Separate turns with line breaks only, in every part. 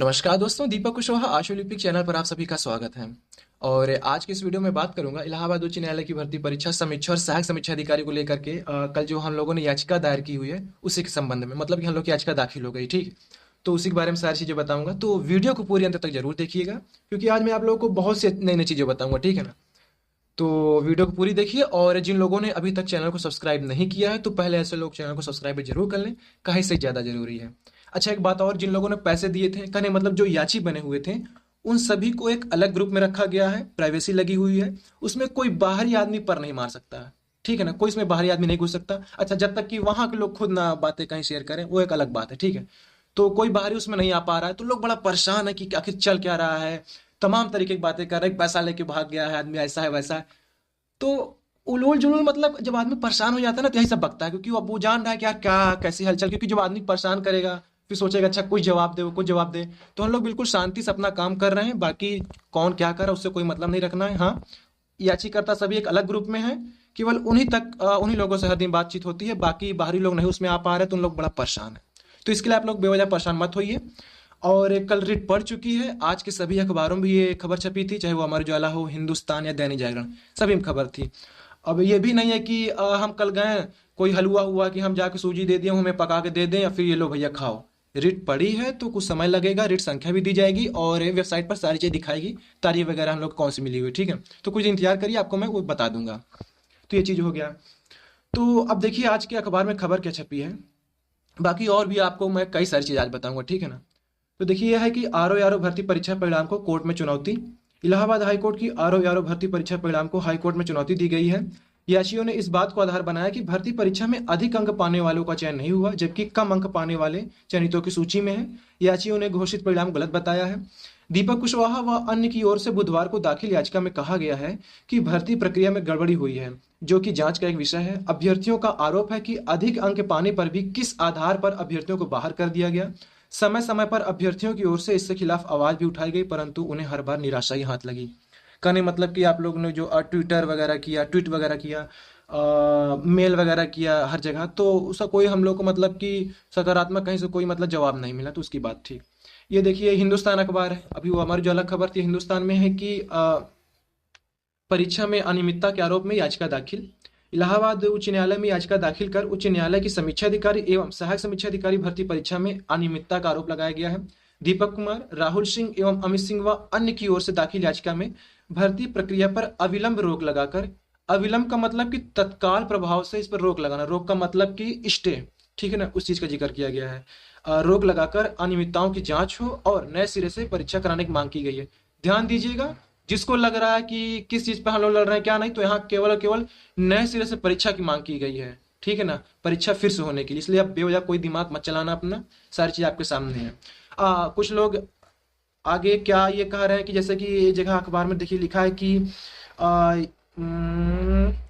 नमस्कार दोस्तों, दीपक कुशवाहा आशु लिपिक चैनल पर आप सभी का स्वागत है। और आज के इस वीडियो में बात करूंगा इलाहाबाद उच्च न्यायालय की भर्ती परीक्षा समीक्षा और सहायक समीक्षा अधिकारी को लेकर के कल जो हम लोगों ने याचिका दायर की हुई है उसी के संबंध में, मतलब कि हम लोग की याचिका दाखिल हो गई। ठीक, तो उसी के बारे में सारी चीजें बताऊंगा, तो वीडियो को पूरी अंत तक जरूर देखिएगा क्योंकि आज मैं आप लोगों को बहुत सी नई नई चीजें बताऊंगा। ठीक है ना? तो वीडियो को पूरी देखिए, और जिन लोगों ने अभी तक चैनल को सब्सक्राइब नहीं किया है तो पहले ऐसे लोग चैनल को सब्सक्राइब जरूर कर लें, कहीं से ज़्यादा जरूरी है। अच्छा, एक बात और, जिन लोगों ने पैसे दिए थे, कहने मतलब जो याची बने हुए थे, उन सभी को एक अलग ग्रुप में रखा गया है, प्राइवेसी लगी हुई है। उसमें कोई बाहरी आदमी पर नहीं मार सकता है। ठीक है ना? कोई इसमें बाहरी आदमी नहीं घुस सकता। अच्छा, जब तक कि वहां के लोग खुद ना बातें कहीं शेयर करें, वो एक अलग बात है। ठीक है? तो कोई बाहरी उसमें नहीं आ पा रहा है, तो लोग बड़ा परेशान है कि आखिर चल क्या रहा है। तमाम तरीके की बातें कर रहे हैं, पैसा लेके भाग गया है आदमी, ऐसा है वैसा है। तो उलूल जुलूल, मतलब जब आदमी परेशान हो जाता है ना तो यही सब बकता है, क्योंकि वो अब वो जान रहा है कि यार क्या कैसी हलचल, क्योंकि जब आदमी परेशान करेगा फिर सोचेगा अच्छा कुछ जवाब दे, वो कुछ जवाब दे। तो हम लोग बिल्कुल शांति से अपना काम कर रहे हैं, बाकी कौन क्या कर रहा है उससे कोई मतलब नहीं रखना है। हाँ, याचिकाकर्ता सभी एक अलग ग्रुप में है, केवल उन्हीं तक उन्हीं लोगों से हर दिन बातचीत होती है, बाकी बाहरी लोग नहीं उसमें आ पा रहे, तो उन लोग बड़ा परेशान है। तो इसके लिए आप लोग बेवजह परेशान मत होइए। और कल रिट पढ़ चुकी है, आज के सभी अखबारों में ये खबर छपी थी, चाहे वो अमर उजाला हो, हिंदुस्तान या दैनिक जागरण, सभी में खबर थी। अब ये भी नहीं है कि हम कल गए, कोई हलवा हुआ कि हम जाके सूजी दे दिए, हमें पका के दे दें या फिर ये लो भैया खाओ। रिट पड़ी है तो कुछ समय लगेगा, रिट संख्या भी दी जाएगी और वेबसाइट पर सारी चीज़ दिखाएगी, तारीख वगैरह हम लोग को कौन सी मिली हुई है। ठीक है? तो कुछ इंतजार करिए, आपको मैं वो बता दूंगा। तो ये चीज़ हो गया। तो अब देखिए आज के अखबार में खबर क्या छपी है, बाकी और भी आपको मैं कई सारी चीज़ आज बताऊंगा। ठीक है ना? तो देखिए यह है कि आरओ यारो भर्ती परीक्षा परिणाम को कोर्ट में चुनौती। इलाहाबाद हाईकोर्ट की आरओ यारो भर्ती परीक्षा परिणाम को हाईकोर्ट में चुनौती दी गई है। याचियों ने इस बात को आधार बनाया कि भर्ती परीक्षा में अधिक अंक पाने वालों का चयन नहीं हुआ, जबकि कम अंक पाने वाले चयनितों की सूची में है। याचियों ने घोषित परिणाम गलत बताया है। दीपक कुशवाहा व अन्य की ओर से बुधवार को दाखिल याचिका में कहा गया है कि भर्ती प्रक्रिया में गड़बड़ी हुई है, जो कि जांच का एक विषय है। अभ्यर्थियों का आरोप है कि अधिक अंक पाने पर भी किस आधार पर अभ्यर्थियों को बाहर कर दिया गया। समय समय पर अभ्यर्थियों की ओर से इसके खिलाफ आवाज भी उठाई गई, परंतु उन्हें हर बार निराशा ही हाथ लगी। कहने मतलब कि आप लोगों ने जो ट्विटर वगैरह किया, ट्वीट वगैरह किया, मेल वगैरह किया हर जगह, तो उसका कोई हम लोग को मतलब कि सकारात्मक कहीं से कोई मतलब जवाब नहीं मिला, तो उसकी बात थी। ये देखिए हिंदुस्तान अखबार है, अभी वो हमारी जो अलग खबर थी हिंदुस्तान में है कि परीक्षा में अनियमितता के आरोप में याचिका दाखिल। इलाहाबाद उच्च न्यायालय में याचिका दाखिल कर उच्च न्यायालय की समीक्षा अधिकारी एवं सहायक समीक्षा अधिकारी भर्ती परीक्षा में अनियमितता का आरोप लगाया गया है। दीपक कुमार, राहुल सिंह एवं अमित सिंह व अन्य की ओर से दाखिल याचिका में भर्ती प्रक्रिया पर अविलंब रोक लगाकर, अविलंब का मतलब कि तत्काल प्रभाव से इस पर रोक लगाना, रोक का मतलब कि स्टे, ठीक है ना, उस चीज का जिक्र किया गया है। रोक लगाकर अनियमितताओं की जांच हो और नए सिरे से परीक्षा कराने की मांग की गई है। ध्यान दीजिएगा, जिसको लग रहा है कि किस चीज पर हम लोग लड़ रहे हैं क्या नहीं, तो यहाँ केवल और केवल नए सिरे से परीक्षा की मांग की गई है। ठीक है ना? परीक्षा फिर से होने के लिए, इसलिए आप बेवजह कोई दिमाग मत चलाना अपना, सारी चीज आपके सामने है। कुछ लोग आगे क्या ये कह रहे हैं कि जैसे कि ये जगह अखबार में देखिए लिखा है कि आ,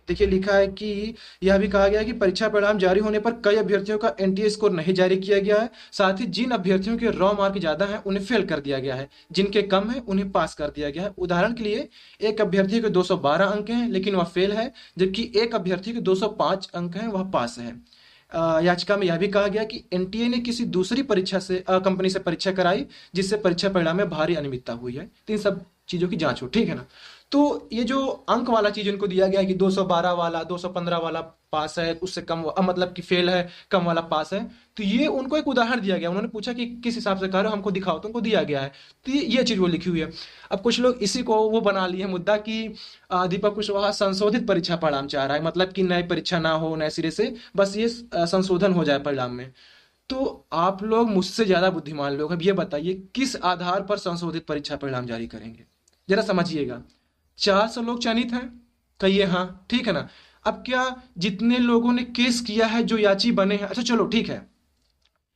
देखिए लिखा है कि यह भी कहा गया है कि परीक्षा परिणाम जारी होने पर कई अभ्यर्थियों का एनटीए स्कोर नहीं जारी किया गया है। साथ ही जिन अभ्यर्थियों के रॉ मार्क ज्यादा हैं उन्हें फेल कर दिया गया है, जिनके कम है उन्हें पास कर दिया गया है। उदाहरण के लिए एक अभ्यर्थी के 212 अंक हैं लेकिन वह फेल है, जबकि एक अभ्यर्थी के 205 अंक हैं वह पास है। याचिका में यह भी कहा गया कि एनटीए ने किसी दूसरी परीक्षा से कंपनी से परीक्षा कराई, जिससे परीक्षा परिणाम में भारी अनियमितता हुई है। तो इन सब चीजों की जांच हो। ठीक है ना? तो ये जो अंक वाला चीज उनको दिया गया है कि 212 वाला 215 वाला पास है, उससे कम मतलब कि फेल है, कम वाला पास है, तो ये उनको एक उदाहरण दिया गया। उन्होंने पूछा कि किस हिसाब से कर रहे हो, हमको दिखाओ, तो उनको दिया गया है। तो ये चीज वो लिखी हुई है। अब कुछ लोग इसी को वो बना लिए मुद्दा कि दीपक कुशवाहा संशोधित परीक्षा परिणाम चाह रहा है, मतलब कि नई परीक्षा ना हो नए सिरे से, बस ये संशोधन हो जाए परिणाम में। तो आप लोग मुझसे ज्यादा बुद्धिमान लोग, अब ये बताइए किस आधार पर संशोधित परीक्षा परिणाम जारी करेंगे, जरा समझिएगा। 400 लोग चयनित हैं, कहिए हाँ, ठीक है ना? अब क्या जितने लोगों ने केस किया है, जो याची बने हैं, अच्छा चलो ठीक है,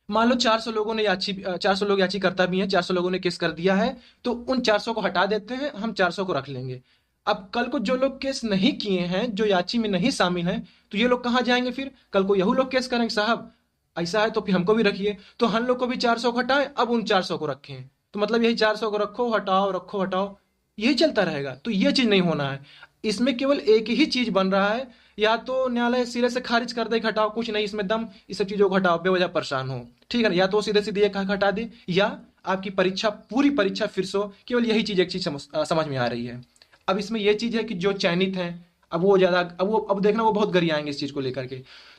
मान लो 400 लोगों ने 400 लोग याचिकर्ता भी हैं, 400 लोगों ने केस कर दिया है, तो उन 400 को हटा देते हैं, हम 400 को रख लेंगे। अब कल को जो लोग केस नहीं किए हैं, जो याची में नहीं शामिल हैं, तो ये लोग कहाँ जाएंगे फिर? कल को यही लोग केस करेंगे, साहब ऐसा है तो फिर हमको भी रखिए। तो हम लोग को भी 400 को हटाएं, अब उन 400 को रखें, तो मतलब यही 400 को रखो हटाओ रखो हटाओ, यही चलता रहेगा। तो ये चीज नहीं होना है। इसमें केवल एक ही चीज बन रहा है, या तो न्यायालय सिरे से खारिज कर दे कि हटाओ, कुछ नहीं इसमें दम, इस सब चीजों को हटाओ, बेवजह परेशान हो। ठीक है ना? या तो सीधे सीधे ये कहा हटा दे, या आपकी परीक्षा पूरी परीक्षा फिर से केवल यही चीज एक चीज समझ में आ रही है। अब इसमें यह चीज है कि जो चयनित हैं अब वो ज्यादा अब देखना वो बहुत गरियाएंगे इस चीज को लेकर के।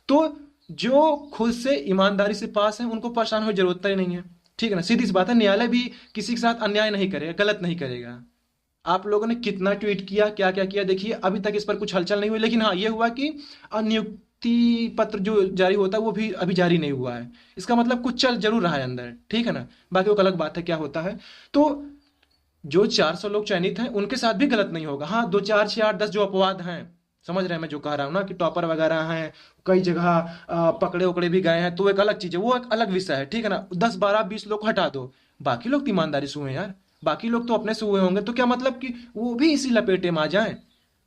तो जो खुद से ईमानदारी से पास है उनको परेशान होने की जरूरत ही नहीं है, ठीक है ना। सीधी सी बात है, न्यायालय भी किसी के साथ अन्याय नहीं करेगा, गलत नहीं करेगा। आप लोगों ने कितना ट्वीट किया, क्या क्या किया, देखिए अभी तक इस पर कुछ हलचल नहीं हुई। लेकिन हाँ ये हुआ कि नियुक्ति पत्र जो जारी होता है वो भी अभी जारी नहीं हुआ है। इसका मतलब कुछ चल जरूर रहा है अंदर, ठीक है ना। बाकी वो अलग बात है क्या होता है। तो जो 400 लोग चयनित हैं उनके साथ भी गलत नहीं होगा। हाँ 2 4 6 8 10 जो अपवाद हैं, समझ रहे हैं मैं जो कह रहा हूँ ना, कि टॉपर वगैरह हैं, कई जगह पकड़े उकड़े भी गए हैं, तो एक अलग चीज है, वो एक अलग विषय है, ठीक है ना। 10 12 20 लोग को हटा दो, बाकी लोग तो ईमानदारी से हुए हैं यार, बाकी लोग तो अपने से हुए होंगे। तो क्या मतलब कि वो भी इसी लपेटे में आ जाए,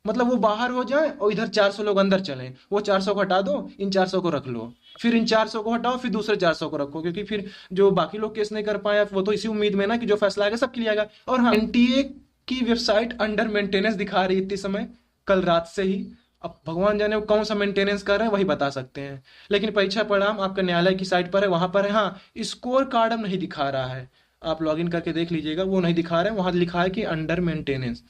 मतलब वो बाहर हो जाए और इधर 400 लोग अंदर चले। वो 400 को हटा दो, इन 400 को रख लो, फिर इन 400 को हटाओ, फिर दूसरे 400 को रखो, क्योंकि फिर जो बाकी लोग केस नहीं कर पाए वो तो इसी उम्मीद में ना कि जो फैसला आएगा सबके लिए आएगा। और हाँ, एनटीए की वेबसाइट अंडर मेंटेनेंस दिखा रही है इतने समय, कल रात से ही। अब भगवान जाने वो कौन सा मेंटेनेंस कर रहे हैं वही बता सकते हैं। लेकिन परीक्षा परिणाम आपका न्यायालय की साइट पर है, वहां पर है। हाँ स्कोर कार्ड अब नहीं दिखा रहा है, आप लॉगिन करके देख लीजिएगा, वो नहीं दिखा रहे हैं, वहां लिखा है कि अंडर मेंटेनेंस।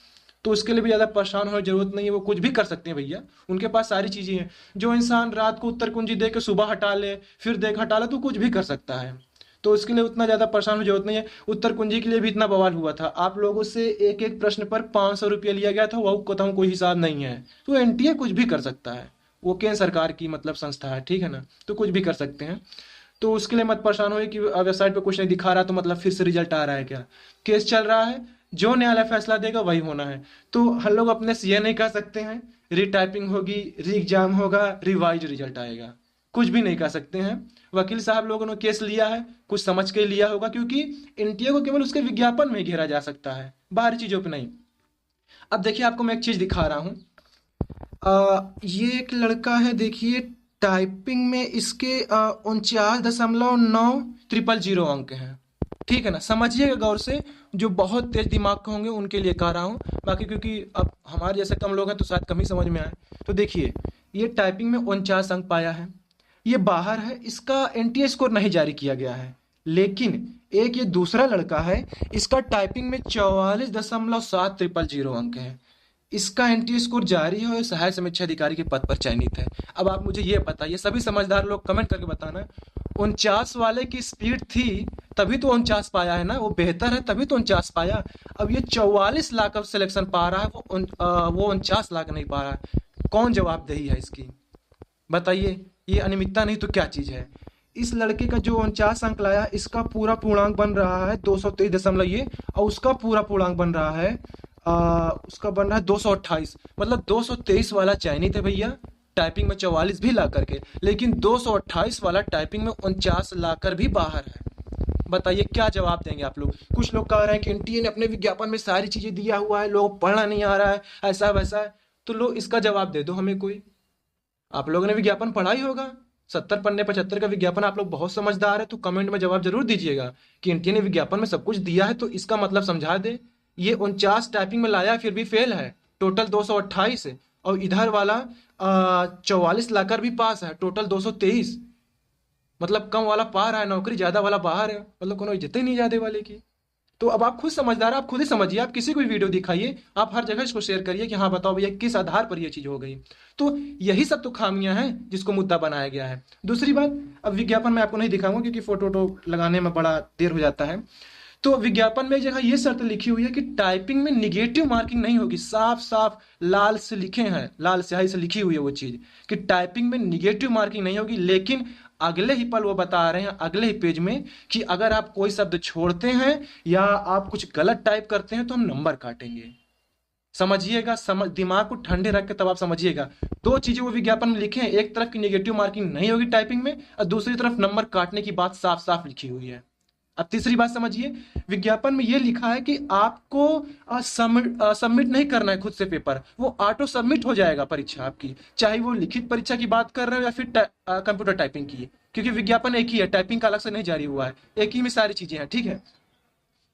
तो उसके लिए भी ज्यादा परेशान होने की जरूरत नहीं है, वो कुछ भी कर सकते हैं भैया, उनके पास सारी चीजें हैं। जो इंसान रात को उत्तर कुंजी दे के सुबह हटा ले, फिर देख हटा ले, तो कुछ भी कर सकता है। तो उसके लिए उतना ज्यादा परेशान होने की जरूरत नहीं है। उत्तर कुंजी के लिए भी इतना बवाल हुआ था, आप लोगों से एक एक प्रश्न पर 500 रुपया लिया गया था, वो कहता कोई हिसाब नहीं है। तो एनटीए कुछ भी कर सकता है, वो केंद्र सरकार की मतलब संस्था है, ठीक है ना, तो कुछ भी कर सकते हैं। तो उसके लिए मत परेशान हो कि वेबसाइट पे कुछ नहीं दिखा रहा तो मतलब फिर से रिजल्ट आ रहा है क्या। केस चल रहा है, जो न्यायालय फैसला देगा वही होना है। तो हम लोग अपने से ये नहीं कह सकते हैं रीटाइपिंग होगी, री एग्जाम होगा, रिवाइज रिजल्ट आएगा, कुछ भी नहीं कह सकते हैं। वकील साहब लोगों ने केस लिया है, कुछ समझ के लिया होगा, क्योंकि एनटीए को केवल उसके विज्ञापन में घेरा जा सकता है, बाहरी चीजों पे नहीं। अब देखिए आपको मैं एक चीज दिखा रहा हूं, ये एक लड़का है, देखिए टाइपिंग में इसके 49.900 अंक हैं, ठीक है ना। समझिएगा गौर से, जो बहुत तेज दिमाग के होंगे उनके लिए कह रहा हूँ, बाकी क्योंकि अब हमारे जैसे कम लोग हैं तो शायद कम ही समझ में आए। तो देखिए ये टाइपिंग में 49 अंक पाया है, ये बाहर है, इसका एनटीए स्कोर नहीं जारी किया गया है। लेकिन एक ये दूसरा लड़का है, इसका टाइपिंग में 44.7000 अंक है, इसका एनटीए स्कोर जारी है और सहायक समीक्षा अधिकारी के पद पर चयनित है। अब आप मुझे ये बताइए, सभी समझदार लोग कमेंट करके बताना, 49 वाले की स्पीड थी तभी तो 49 पाया है ना, वो बेहतर है तभी तो 49 पाया। अब ये 44 लाख अब सिलेक्शन पा रहा है, वो 49 लाख नहीं पा रहा है। कौन जवाबदेही है इसकी, बताइए। ये अनियमितता नहीं तो क्या चीज है। इस लड़के का जो 49 अंक लाया, इसका पूरा पूर्णांक बन रहा है 223 ये, और उसका पूरा पूर्णांक बन रहा है उसका बन रहा है 228। मतलब 223 वाला चयनित है भैया, टाइपिंग में 44 भी ला करके, लेकिन 228 वाला टाइपिंग में 49 लाकर भी बाहर है। बताइए क्या जवाब देंगे आप लोग। कुछ लोग कह रहे हैं कि एनटीए ने अपने विज्ञापन में सारी चीजें दिया हुआ है, लोग पढ़ना नहीं आ रहा है, ऐसा वैसा है। तो लोग इसका जवाब दे दो हमें कोई। आप लोगों ने विज्ञापन पढ़ा ही होगा, 70 पन्ने 75 का विज्ञापन, आप लोग बहुत समझदार है, तो कमेंट में जवाब जरूर दीजिएगा कि एनटीए ने विज्ञापन में सब कुछ दिया है, तो इसका मतलब समझा दे। ये 49 टाइपिंग में लाया फिर भी फेल है, टोटल 228 है, और इधर वाला 44 लाकर भी पास है, टोटल 223। मतलब कम वाला पा रहा है नौकरी, ज्यादा वाला बाहर है, मतलब कोनो इज्जत ही नहीं ज्यादा वाले की। तो अब आप खुद समझदार, आप खुद ही समझिए, आप किसी को भी वीडियो दिखाइए, आप हर जगह इसको शेयर करिए कि हाँ बताओ भैया किस आधार पर ये चीज हो गई। तो यही सब तो खामियां हैं जिसको मुद्दा बनाया गया है। दूसरी बात, अब विज्ञापन में आपको नहीं दिखाऊंगा क्योंकि फोटो लगाने में बड़ा देर हो जाता है। तो विज्ञापन में एक जगह ये शर्त लिखी हुई है कि टाइपिंग में निगेटिव मार्किंग नहीं होगी, साफ साफ लाल से लिखे हैं, लाल स्याही से लिखी हुई है वो चीज कि टाइपिंग में निगेटिव मार्किंग नहीं होगी। लेकिन अगले ही पल वो बता रहे हैं, अगले ही पेज में, कि अगर आप कोई शब्द छोड़ते हैं या आप कुछ गलत टाइप करते हैं तो हम नंबर काटेंगे। समझिएगा, दिमाग को ठंडे रख के तब आप समझिएगा। दो चीजें वो विज्ञापन में लिखे हैं, एक तरफ की निगेटिव मार्किंग नहीं होगी टाइपिंग में, और दूसरी तरफ नंबर काटने की बात साफ साफ लिखी हुई है। अब तीसरी बात समझिए, विज्ञापन में यह लिखा है कि आपको सबमिट नहीं करना है खुद से पेपर, वो ऑटो सबमिट हो जाएगा परीक्षा आपकी, चाहे वो लिखित परीक्षा की बात कर रहे हो या फिर कंप्यूटर टाइपिंग की, क्योंकि विज्ञापन एक ही है, टाइपिंग का अलग से नहीं जारी हुआ है, एक ही में सारी चीजें हैं, ठीक है।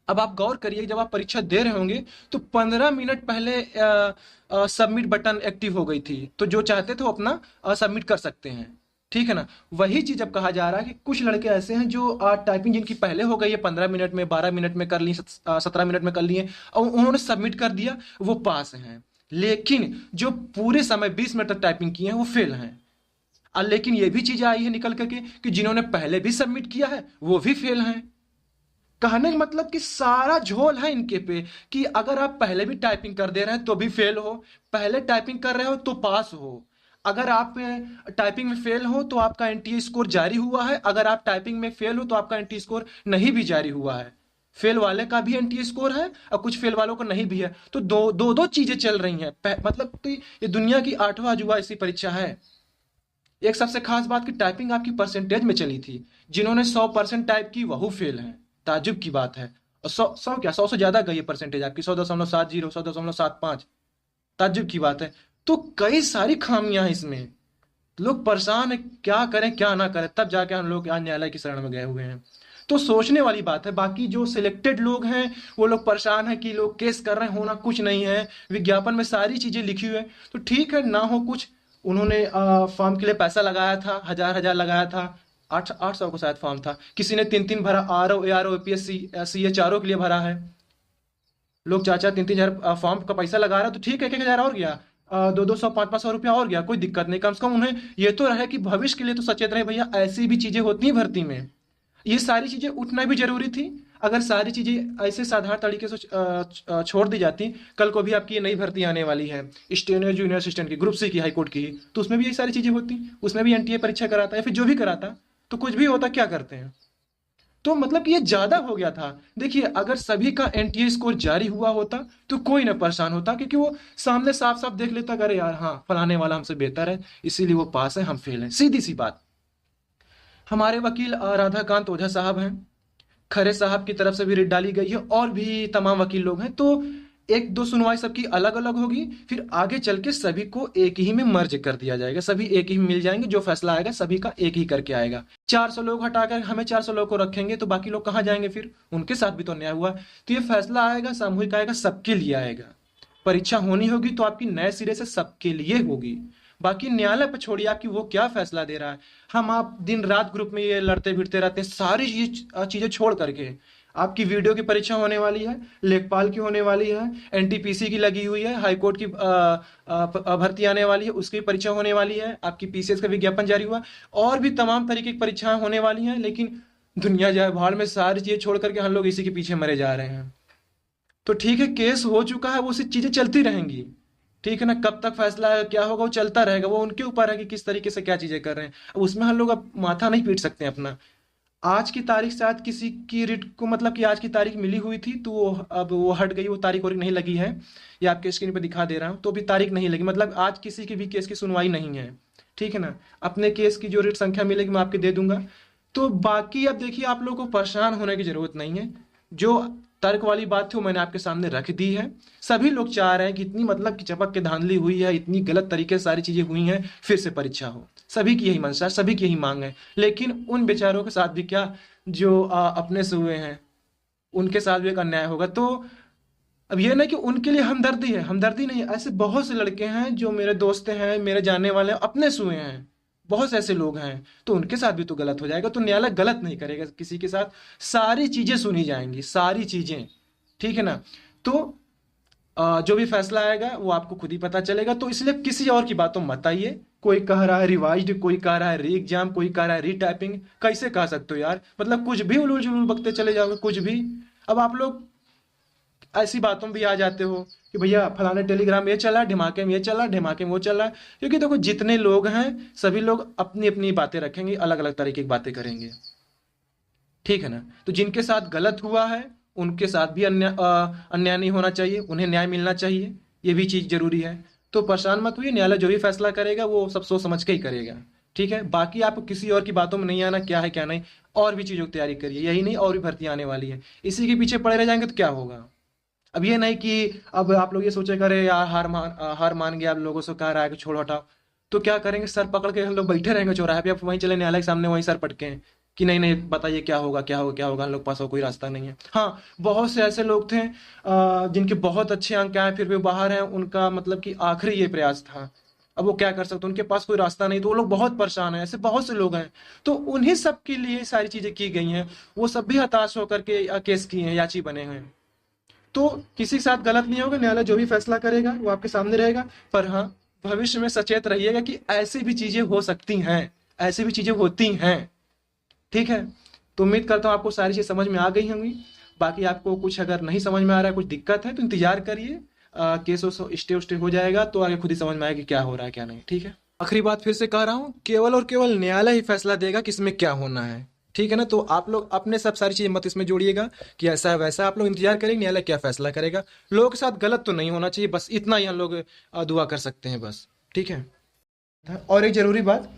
अब आप गौर करिए, जब आप परीक्षा दे रहे होंगे तो 15 मिनट पहले सबमिट बटन एक्टिव हो गई थी, तो जो चाहते थे वो अपना सबमिट कर सकते हैं। ठीक है ना। वही चीज अब कहा जा रहा है कि कुछ लड़के ऐसे हैं जो टाइपिंग जिनकी पहले हो गई है 15 मिनट में, 12 मिनट में कर ली, 17 मिनट में कर लिए और उन्होंने सबमिट कर दिया, वो पास हैं। लेकिन जो पूरे समय 20 मिनट तक टाइपिंग किए हैं वो फेल हैं। लेकिन ये भी चीज आई है निकल करके कि जिन्होंने पहले भी सबमिट किया है वो भी फेल हैं। कहने का मतलब कि सारा झोल है इनके पे कि अगर आप पहले भी टाइपिंग कर दे रहे हैं तो भी फेल हो, पहले टाइपिंग कर रहे हो तो पास हो। अगर आप टाइपिंग में फेल हो तो आपका एनटीए स्कोर जारी हुआ है, अगर आप टाइपिंग में फेल हो तो आपका एनटीए स्कोर नहीं भी जारी हुआ है। फेल वाले का भी एनटीए स्कोर है और कुछ फेल वालों का नहीं भी है, तो दो चीजें चल रही हैं। मतलब तो ये दुनिया की 8वां अजूबा ऐसी परीक्षा है। एक सबसे खास बात कि टाइपिंग आपकी परसेंटेज में चली थी, जिन्होंने 100% टाइप की वह फेल हैं। ताजुब की बात है। और 100 क्या 100 से ज्यादा गई है परसेंटेज आपकी, 100.70, 100.75। ताज्जुब की बात है। तो कई सारी खामियां हैं इसमें। लोग परेशान है, क्या करें क्या ना करें, तब जाके हम लोग आज न्यायालय की शरण में गए हुए हैं। तो सोचने वाली बात है। बाकी जो सिलेक्टेड लोग हैं वो लोग परेशान है कि लोग केस कर रहे हैं, होना कुछ नहीं है, विज्ञापन में सारी चीजें लिखी हुई है। तो ठीक है ना हो कुछ, उन्होंने फॉर्म के लिए पैसा लगाया था, हजार हजार लगाया था। 800 को शायद फॉर्म था, किसी ने 3 3 भरा, R O A R O APSC C A चारों के लिए भरा है। लोग 4 4 3 3 हजार फॉर्म का पैसा लगा रहा है, तो ठीक है, 1 1 हजार और गया, 2 2 सौ 5 5 सौ रुपया और गया, कोई दिक्कत नहीं। कम से कम उन्हें ये तो रहे कि भविष्य के लिए तो सचेत रहे, भैया ऐसी भी चीजें होती हैं भर्ती में, ये सारी चीजें उठना भी जरूरी थी। अगर सारी चीजें ऐसे साधारण तरीके से छोड़ दी जाती, कल को भी आपकी ये नई भर्ती आने वाली है स्टेनो जूनियर असिस्टेंट की, ग्रुप सी की, हाईकोर्ट की, तो उसमें भी यही सारी चीजें होती, उसमें भी एनटीए परीक्षा कराता है, फिर जो भी कराता तो कुछ भी होता, क्या करते हैं। तो मतलब कि ये ज्यादा हो गया था। देखिए अगर सभी का एनटीए स्कोर जारी हुआ होता तो कोई ना परेशान होता, क्योंकि वो सामने साफ साफ देख लेता, अरे यार हाँ फलाने वाला हमसे बेहतर है इसीलिए वो पास है, हम फेल हैं, सीधी सी बात। हमारे वकील राधाकांत ओझा साहब हैं, खरे साहब की तरफ से भी रिट डाली गई है, और भी तमाम वकील लोग हैं। तो एक दो सुनवाई सबकी अलग अलग होगी, फिर आगे चल के सभी को एक ही में मर्ज कर दिया जाएगा, सभी एक ही में मिल जाएंगे, जो फैसला आएगा सभी का एक ही करके आएगा। 400 लोग हटाकर हमें 400 लोग को रखेंगे तो बाकी लोग कहाँ जाएंगे, फिर उनके साथ भी तो अन्याय हुआ। तो ये फैसला आएगा, सामूहिक आएगा, सबके लिए आएगा। परीक्षा होनी होगी तो आपकी नए सिरे से सबके लिए होगी। बाकी न्यायालय पर छोड़िए आपकी वो क्या फैसला दे रहा है। हम आप दिन रात ग्रुप में ये लड़ते भिड़ते रहते हैं, सारी ये चीजें छोड़ करके। आपकी वीडियो की परीक्षा होने वाली है, लेखपाल की होने वाली है, एनटीपीसी की लगी हुई है, हाईकोर्ट की भर्ती आने वाली है, उसकी परीक्षा होने वाली है, आपकी पीसीएस का विज्ञापन जारी हुआ, और भी तमाम तरीके की परीक्षाएं होने वाली हैं। लेकिन दुनिया जाए भाड़ में, सारी चीजें छोड़ करके हम लोग इसी के पीछे मरे जा रहे हैं। तो ठीक है, केस हो चुका है, वो सी चीजें चलती रहेंगी। ठीक है ना, कब तक फैसला है क्या होगा वो चलता रहेगा, वो उनके ऊपर है कि किस तरीके से क्या चीजें कर रहे हैं। अब उसमें हम लोग अब माथा नहीं पीट सकते अपना। आज की तारीख शायद किसी की रिट को, मतलब कि आज की तारीख मिली हुई थी तो वो अब वो हट गई, वो तारीख और नहीं लगी है। ये आपके स्क्रीन पे दिखा दे रहा हूँ, तो भी तारीख नहीं लगी, मतलब आज किसी की भी केस की सुनवाई नहीं है। ठीक है ना, अपने केस की जो रिट संख्या मिलेगी मैं आपके दे दूंगा। तो बाकी अब देखिए, आप लोगों को परेशान होने की जरूरत नहीं है। जो तर्क वाली बात थी वो मैंने आपके सामने रख दी है। सभी लोग चाह रहे हैं कि इतनी मतलब कि चपक के धांधली हुई है, इतनी गलत तरीके से सारी चीजें हुई हैं, फिर से परीक्षा हो। सभी की यही मंशा, सभी की यही मांग है। लेकिन उन बेचारों के साथ भी क्या, जो अपने से हुए हैं, उनके साथ भी एक अन्याय होगा। तो अब ये नहीं कि उनके लिए हमदर्दी है, हमदर्दी नहीं है। ऐसे बहुत से लड़के हैं जो मेरे दोस्त हैं, मेरे जानने वाले हैं, अपने से हुए हैं, बहुत से ऐसे लोग हैं। तो उनके साथ भी तो गलत हो जाएगा। तो न्यायालय गलत नहीं करेगा किसी के साथ, सारी चीजें सुनी जाएंगी, सारी चीजें। ठीक है ना। तो जो भी फैसला आएगा वो आपको खुद ही पता चलेगा। तो इसलिए किसी और की बातों मत आइए। कोई कह रहा है रिवाइज्ड, कोई कह रहा है री एग्जाम, कोई कह रहा है रीटाइपिंग। कैसे कह सकते हो यार, मतलब कुछ भी उलूल जुलूल बकते चले जाओगे, कुछ भी। अब आप लोग ऐसी बातों में भी आ जाते हो कि भैया फलाने टेलीग्राम में ये चला, ढिमाके में ये चला, ढिमाके में वो चला। क्योंकि देखो जितने लोग हैं सभी लोग अपनी अपनी बातें रखेंगे, अलग अलग तरीके की बातें करेंगे। ठीक है ना। तो जिनके साथ गलत हुआ है उनके साथ भी अन्याय नहीं होना चाहिए, उन्हें न्याय मिलना चाहिए, ये भी चीज जरूरी है। तो परेशान मत हुई, न्यायालय जो भी फैसला करेगा वो सब सोच समझ के ही करेगा। ठीक है, बाकी आपको किसी और की बातों में नहीं आना, क्या है क्या नहीं। और भी चीजों की तैयारी करिए, यही नहीं और भी भर्ती आने वाली है। इसी के पीछे पड़े रह जाएंगे तो क्या होगा। अब ये नहीं कि अब आप लोग ये सोचे करे यार हार मान गया, आप लोगों से कह रहा है कि छोड़ो हटाओ, तो क्या करेंगे, सर पकड़ के हम लोग बैठे रहेंगे चौराहे पे, अब वहीं चले न्यायालय के सामने, वहीं सर पटके हैं कि नहीं नहीं बताइए क्या होगा क्या होगा क्या होगा, हम लोग के पास और कोई रास्ता नहीं है। हाँ, बहुत से ऐसे लोग थे जिनके बहुत अच्छे अंक आए फिर भी बाहर हैं, उनका मतलब कि आखिरी ये प्रयास था, अब वो क्या कर सकते हैं, उनके पास कोई रास्ता नहीं, तो वो लोग बहुत परेशान हैं। ऐसे बहुत से लोग हैं, तो उन्हीं सब के लिए सारी चीजें की गई हैं। वो सब भी हताश होकर के केस किए हैं, याची बने हुए हैं। तो किसी के साथ गलत नहीं होगा, न्यायालय जो भी फैसला करेगा वो आपके सामने रहेगा। पर हाँ, भविष्य में सचेत रहिएगा कि ऐसी भी चीजें हो सकती हैं, ऐसी भी चीजें होती हैं। ठीक है। तो उम्मीद करता हूँ आपको सारी चीज समझ में आ गई होंगी। बाकी आपको कुछ अगर नहीं समझ में आ रहा है, कुछ दिक्कत है, तो इंतजार करिए। केस स्टे उस्टे हो जाएगा तो आगे खुद ही समझ में आएगा कि क्या हो रहा है क्या नहीं। ठीक है। आखिरी बात फिर से कह रहा हूँ, केवल और केवल न्यायालय ही फैसला देगा कि इसमें क्या होना है। ठीक है ना। तो आप लोग अपने सब सारी चीजें मत इसमें जोड़िएगा कि ऐसा है वैसा। आप लोग इंतजार करेंगे न्यायालय क्या फैसला करेगा। लोगों के साथ गलत तो नहीं होना चाहिए, बस इतना ही हम लोग दुआ कर सकते हैं बस। ठीक है। और एक ज़रूरी बात,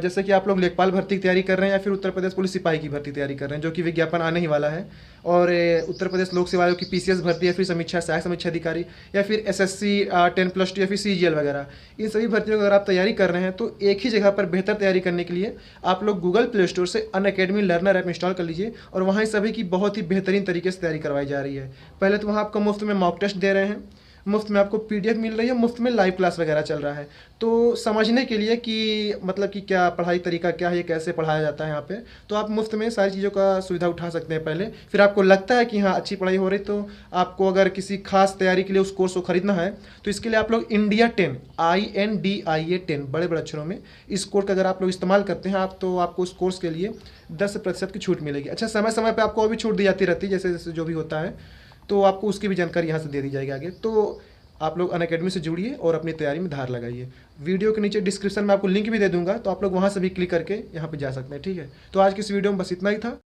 जैसे कि आप लोग लेखपाल भर्ती की तैयारी कर रहे हैं या फिर उत्तर प्रदेश पुलिस सिपाही की भर्ती तैयारी कर रहे हैं, जो कि विज्ञापन आने ही वाला है। और उत्तर प्रदेश लोक सेवा आयोग की पीसीएस भर्ती या फिर समीक्षा सहायक समीक्षा अधिकारी या फिर एसएससी 10+2 या फिर सीजीएल वगैरह, इन सभी भर्तियों की अगर आप तैयारी कर रहे हैं तो एक ही जगह पर बेहतर तैयारी करने के लिए आप लोग गूगल प्ले स्टोर से अनअकैडमी लर्नर ऐप इंस्टॉल कर लीजिए। और वहाँ सभी की बहुत ही बेहतरीन तरीके से तैयारी करवाई जा रही है। पहले तो वहाँ आपको मुफ्त में मॉक टेस्ट दे रहे हैं, मुफ्त में आपको पीडीएफ मिल रही है, मुफ्त में लाइव क्लास वगैरह चल रहा है। तो समझने के लिए कि मतलब कि क्या पढ़ाई तरीका क्या है, कैसे पढ़ाया जाता है यहाँ पे, तो आप मुफ्त में सारी चीज़ों का सुविधा उठा सकते हैं पहले। फिर आपको लगता है कि हाँ अच्छी पढ़ाई हो रही, तो आपको अगर किसी खास तैयारी के लिए उस कोर्स को खरीदना है, तो इसके लिए आप लोग इंडिया 10 INDIA 10 बड़े बड़े अक्षरों में इस कोड का अगर आप लोग इस्तेमाल करते हैं आप, तो आपको उस कोर्स के लिए 10% की छूट मिलेगी। अच्छा, समय समय पर आपको और भी छूट दी जाती रहती है, जैसे जैसे जो भी होता है, तो आपको उसकी भी जानकारी यहाँ से दे दी जाएगी आगे। तो आप लोग अनअकैडमी से जुड़िए और अपनी तैयारी में धार लगाइए। वीडियो के नीचे डिस्क्रिप्शन में आपको लिंक भी दे दूंगा, तो आप लोग वहाँ से भी क्लिक करके यहाँ पे जा सकते हैं। ठीक है। तो आज की इस वीडियो में बस इतना ही था।